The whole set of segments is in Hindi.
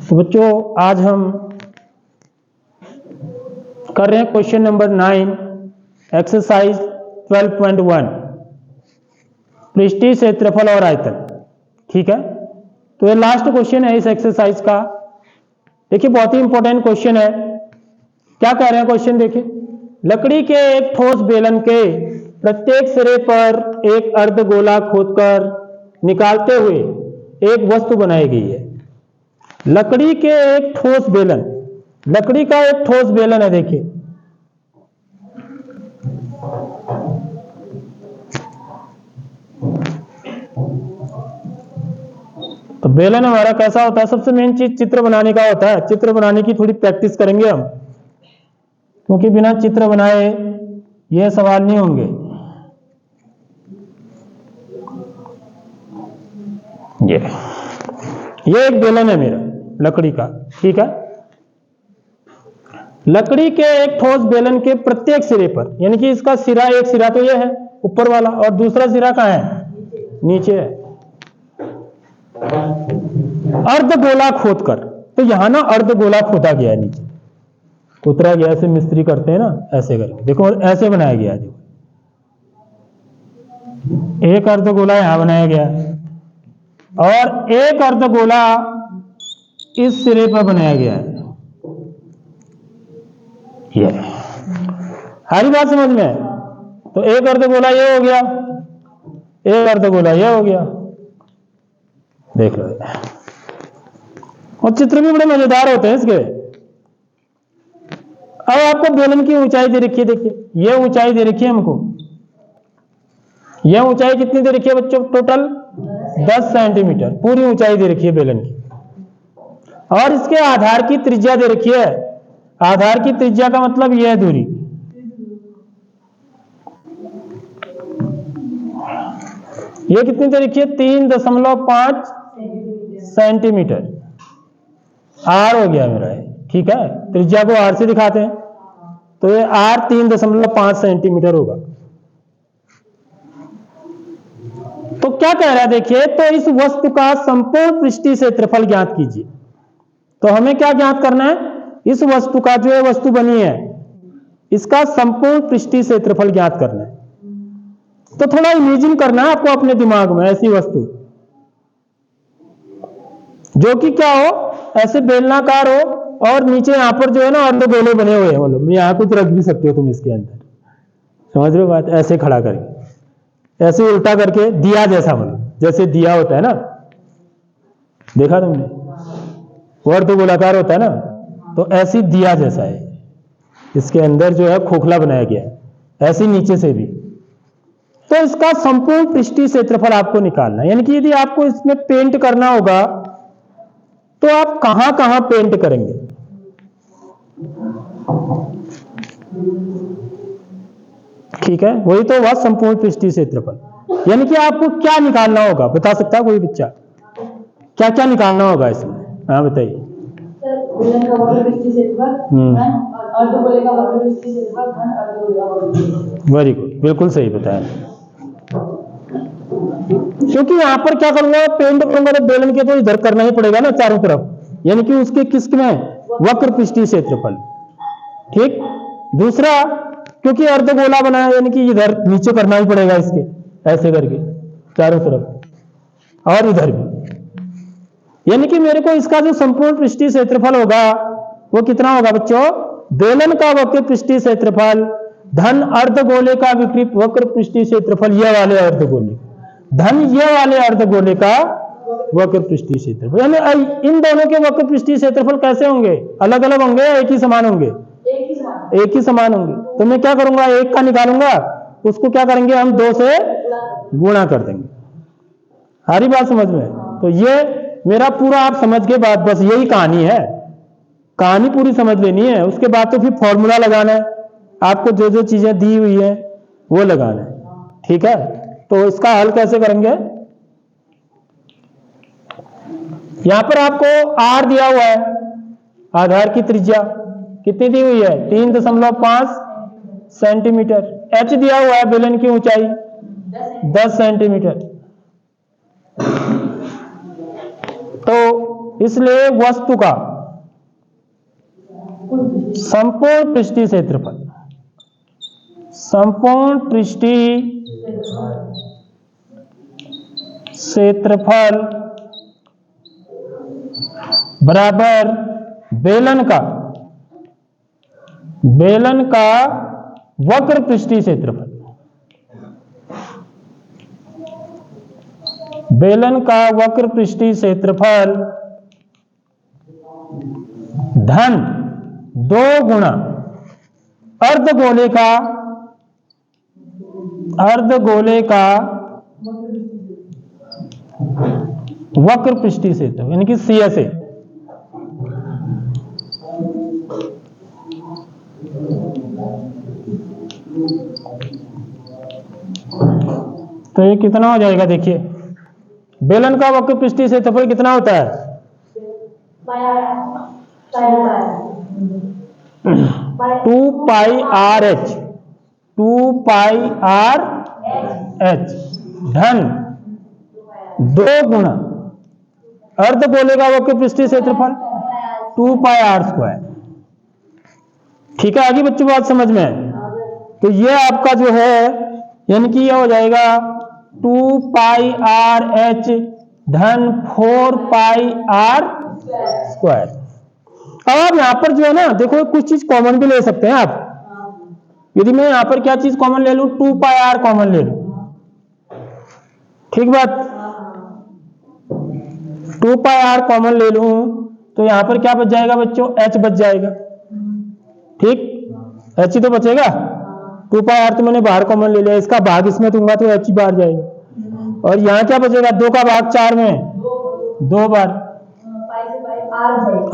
तो बच्चों आज हम कर रहे हैं क्वेश्चन नंबर 9 एक्सरसाइज 12.1 पृष्ठीय क्षेत्रफल और आयतन। ठीक है, तो ये लास्ट क्वेश्चन है इस एक्सरसाइज का। देखिए बहुत ही इंपॉर्टेंट क्वेश्चन है। क्या कह रहे हैं क्वेश्चन देखिए, लकड़ी के एक ठोस बेलन के प्रत्येक सिरे पर एक अर्धगोला खोदकर निकालते हुए एक वस्तु बनाई गई है। लकड़ी के एक ठोस बेलन, लकड़ी का एक ठोस बेलन है। देखिए तो बेलन हमारा कैसा होता है, सबसे मेन चीज चित्र बनाने का होता है। चित्र बनाने की थोड़ी प्रैक्टिस करेंगे हम, क्योंकि बिना चित्र बनाए ये सवाल नहीं होंगे। ये एक बेलन है मेरा लकड़ी का। ठीक है, लकड़ी के एक ठोस बेलन के प्रत्येक सिरे पर, यानी कि इसका सिरा, एक सिरा तो ये है ऊपर वाला, और दूसरा सिरा कहाँ है, नीचे है। अर्धगोला खोदकर, तो यहां ना अर्धगोला खोदा गया है, नीचे उतरा गया। ऐसे मिस्त्री करते हैं ना, ऐसे करके देखो, ऐसे बनाया गया है। एक अर्धगोला यहां बनाया गया और एक अर्धगोला इस सिरे पर बनाया गया है। ये हरी बात समझ में? तो एक अर्धगोला ये हो गया, एक अर्धगोला ये हो गया। देख लो, और चित्र भी बड़े मजेदार होते हैं इसके। अब आपको बेलन की ऊंचाई दे रखी है। देखिए ये ऊंचाई दे रखी है हमको। यह ऊंचाई कितनी दे रखी है बच्चों? टोटल 10 सेंटीमीटर पूरी ऊंचाई दे रखी है बेलन की। और इसके आधार की त्रिज्या दे रखी है। आधार की त्रिज्या का मतलब यह है दूरी। ये कितनी दे रखी है? 3.5 सेंटीमीटर। आर हो गया मेरा ये। ठीक है, त्रिज्या को आर से दिखाते हैं, तो ये आर 3.5 सेंटीमीटर होगा। तो क्या कह रहा है देखिए, तो इस वस्तु का संपूर्ण पृष्ठीय क्षेत्रफल ज्ञात कीजिए। तो हमें क्या ज्ञात करना है? इस वस्तु का, जो ये वस्तु बनी है, इसका संपूर्ण पृष्ठीय क्षेत्रफल ज्ञात करना है। तो थोड़ा इमेजिन करना है आपको अपने दिमाग में ऐसी वस्तु जो कि क्या हो, ऐसे बेलनाकार हो, और नीचे यहां पर जो है ना अर्धगोले बने हुए हैं। मतलब यहां कुछ रख भी सकते हो तुम इसके अंदर, समझ रहे हो बात? ऐसे खड़ा करके, ऐसे उल्टा करके, दिया जैसा, मतलब जैसे दिया होता है ना, देखा तुमने, वो अर्धगोलाकार होता है ना, तो ऐसी दिया जैसा है। इसके अंदर जो है खोखला बनाया गया है, ऐसे नीचे से भी। तो इसका संपूर्ण पृष्ठीय क्षेत्रफल आपको निकालना है। यानी कि यदि आपको इसमें पेंट करना होगा तो आप कहां कहां पेंट करेंगे? ठीक है, वही तो हुआ संपूर्ण पृष्ठीय क्षेत्रफल। यानी कि आपको क्या निकालना होगा, बता सकता है कोई बच्चा? क्या क्या निकालना होगा इसमें? हाँ बताइए। वेरी गुड, बिल्कुल सही बताया। क्योंकि यहां पर क्या करूंगा, पेंट करूंगा तो बेलन के तो इधर करना ही पड़ेगा ना चारों तरफ, यानी कि उसके किसमें, वक्र पृष्ठीय क्षेत्रफल। ठीक, दूसरा क्योंकि अर्धगोला बना है, यानी कि इधर नीचे करना ही पड़ेगा इसके, ऐसे करके चारों तरफ, और इधर भी। यानी कि मेरे को इसका जो संपूर्ण पृष्ठीय क्षेत्रफल होगा वो कितना होगा बच्चों? बेलन का वक्र पृष्ठीय क्षेत्रफल धन अर्धगोले का विकृत वक्र पृष्ठीय क्षेत्रफल, ये वाले अर्धगोले धन ये वाले अर्धगोले का वक्र पृष्ठीय क्षेत्रफल। यानी इन दोनों के वक्र पृष्ठीय क्षेत्रफल कैसे होंगे? अलग अलग होंगे या एक ही समान होंगे? एक ही समान होंगे। तो मैं क्या करूंगा, एक का निकालूंगा, उसको क्या करेंगे हम, 2 से गुणा कर देंगे। सारी बात समझ में? तो ये मेरा पूरा आप समझ के बाद, बस यही कहानी है। कहानी पूरी समझ लेनी है, उसके बाद तो फिर फॉर्मूला लगाना है आपको, जो जो चीजें दी हुई है वो लगाना है। ठीक है, तो इसका हल कैसे करेंगे? यहां पर आपको आर दिया हुआ है, आधार की त्रिज्या कितनी दी हुई है? 3.5 सेंटीमीटर। एच दिया हुआ है, बेलन की ऊंचाई 10 सेंटीमीटर। तो इसलिए वस्तु का संपूर्ण पृष्ठीय क्षेत्रफल, संपूर्ण पृष्ठीय क्षेत्रफल बराबर बेलन का वक्र पृष्ठीय क्षेत्रफल, बेलन का वक्र पृष्ठीय क्षेत्रफल धन 2 गुणा अर्धगोले का वक्र पृष्ठीय क्षेत्रफल यानी कि CSA। तो ये कितना हो जाएगा, देखिए बेलन का वक्र पृष्ठीय क्षेत्रफल कितना होता है, 2 पाई आर एच धन 2 गुणा अर्धगोले का वक्र पृष्ठीय क्षेत्रफल 2 पाई आर स्क्वायर। ठीक है, आगे बच्चों बात समझ में है। तो ये आपका जो है यानी कि यह हो जाएगा 2 पाई आर एच धन 4 पाई आर स्क्वायर। अब आप यहां पर जो है ना देखो कुछ चीज कॉमन भी ले सकते हैं आप। यदि मैं यहां पर क्या चीज कॉमन ले लूं, 2 पाई आर कॉमन ले लूं, ठीक बात, 2 पाई आर कॉमन ले लूं तो यहां पर क्या बच जाएगा बच्चों, एच बच जाएगा। ठीक, एच ही तो बचेगा। 2 पाई आर तो मैंने बाहर कॉमन ले लिया, इसका भाग इसमें दूंगा तो एच ही बाहर जाएगा। और यहाँ क्या बचेगा, 2 का भाग 4 में 2 बार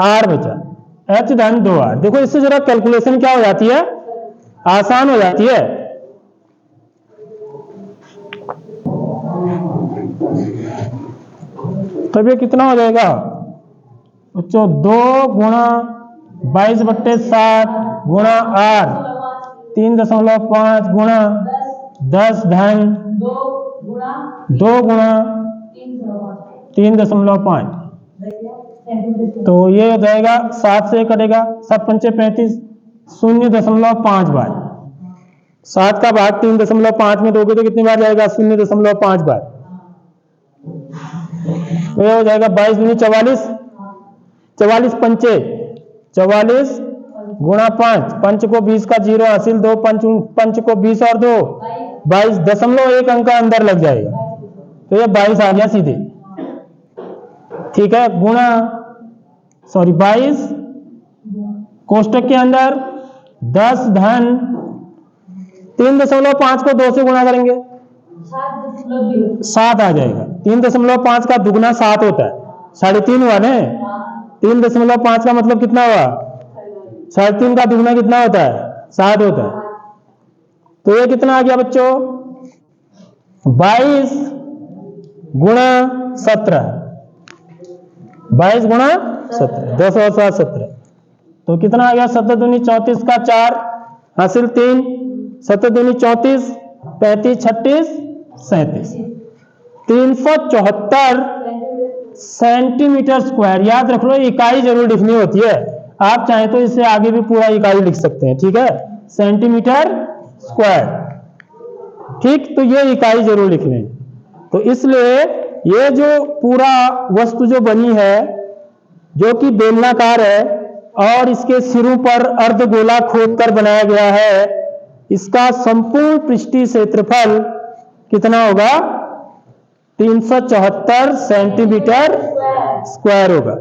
आर बचा, एच धन 2 आर। देखो इससे जरा कैलकुलेशन क्या हो जाती है, आसान हो जाती है। तब ये कितना हो जाएगा बच्चों, 2 गुणा 22/7 गुणा आर 3.5 गुणा 10 धन 2 गुणा 3.5। तो ये हो जाएगा 7 से कटेगा, 7 पंचे 35, 0.5 बार। 7 का भाग 3.5 में दोगे तो कितनी बार जाएगा, 0.5 बार। तो ये हो जाएगा 22 दूनी 44, 44 पंचे 44 गुणा 5, पंच को 20 का 0 हासिल, 2 पंच को 20 और 2 22.1 अंक का अंदर लग जाएगा। तो ये 22 आ गया सीधे। ठीक है, गुणा 22 कोष्टक के अंदर 10 धन 3.5 को 2 से गुणा करेंगे 7 आ जाएगा। 3.5 का दुगना 7 होता है, 3.5 हुआ ना। 3.5 का मतलब कितना हुआ, 3.5 का दुगना कितना होता है, 7 होता है। तो ये कितना आ गया बच्चों, 22 गुणा 17, 22 गुणा 17, 10 और 7 17। तो कितना आ गया, 7 दूनी 34 का 4 हासिल 3, 7 दूनी 34, 35 36 37, 374 सेंटीमीटर स्क्वायर। याद रख लो, इकाई जरूर लिखनी होती है, आप चाहें तो इससे आगे भी पूरा इकाई लिख सकते हैं। ठीक है, सेंटीमीटर स्क्वायर। ठीक, तो ये इकाई जरूर लिख लें। तो इसलिए ये जो पूरा वस्तु जो बनी है जो कि बेलनाकार है और इसके सिरों पर अर्धगोला खोदकर बनाया गया है, इसका संपूर्ण पृष्ठीय क्षेत्रफल कितना होगा, 374 सेंटीमीटर स्क्वायर होगा।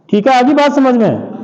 ठीक है, आगे बात समझ में।